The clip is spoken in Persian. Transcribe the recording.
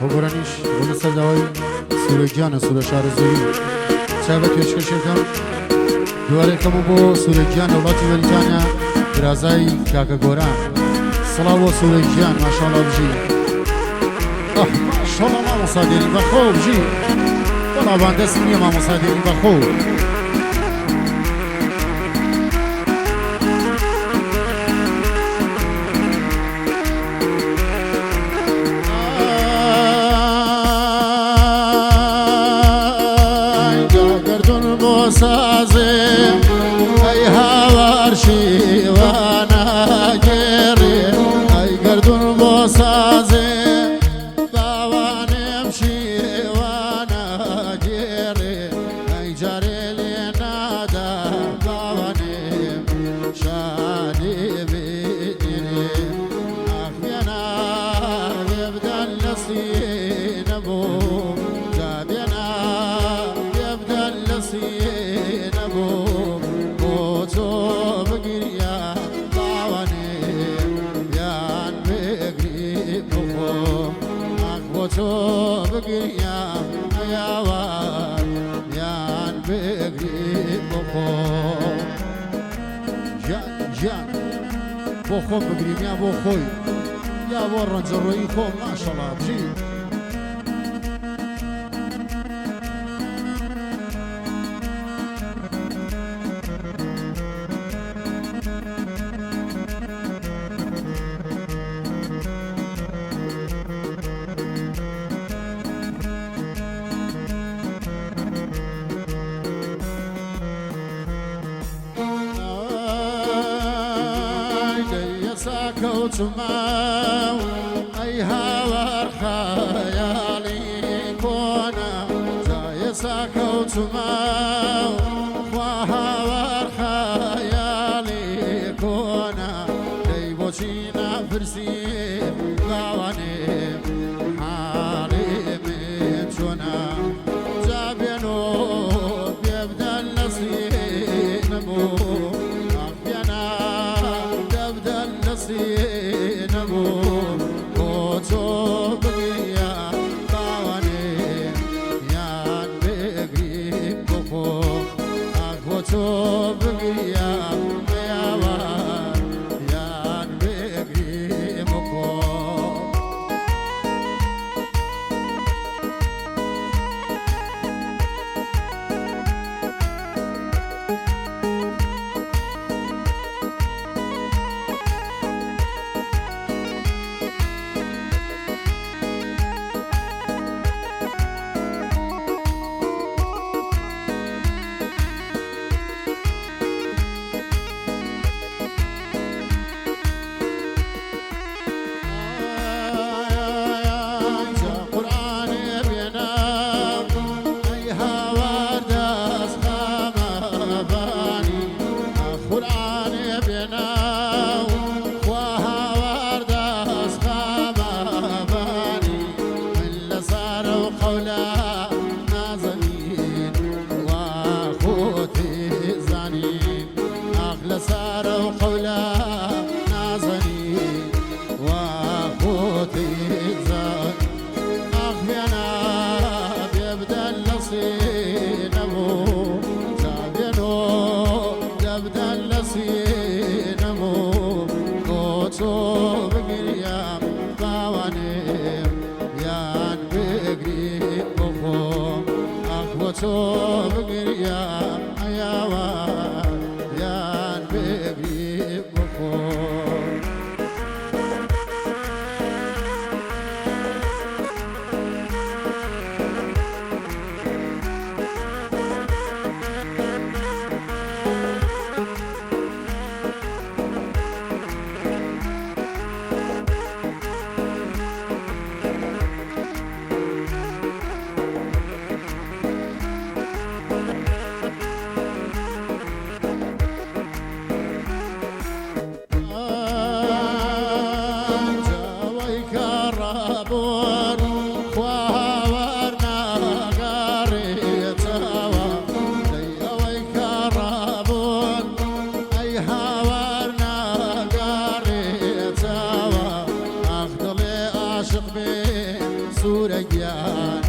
هوگرانیش اون سرداوی سوره جان سوره شارزوی شبکه پیشکش کردم دواره کمو با سوره جان اولاتی بریتانیا درازای کاکا گوران صلاة و سوره جان ماشاءالله بجی ماشاءالله ما مصادرین و خوب جی ولا بنده سنیه ما مصادرین و خوب سازم ای هاورشی وانا گری ای گردون با سازم باوانم شی وانا گری ای جاری نادا باوانم شادی بیدری اخیانا یبدن لسی نبو جابینا یبدن لسی تو بگیم یاوار یان بگیم بخو جان بخو بگیم یا بخوی یاوار رنج روی خو ماشاءالله بجی كوتماو أي هاور خيالي كونا جاي ساكوتماو وهاور خيالي كونا لي بوشينا فرسي غواني حالي من شونا جابينو بيبدا النصيب نمو نبو کوچو بگیا باوانی یان بگی بخو کوچو بگیا میاوار یان بگی بخو ساروا قولا نازني واخوتي زان اخيانا بيبدا لصينمو زابينو بيبدا لصينمو كوتو بقريام باوانيم يان بقري بخو اخوتو بقريام اياوان baby before سوورە گیان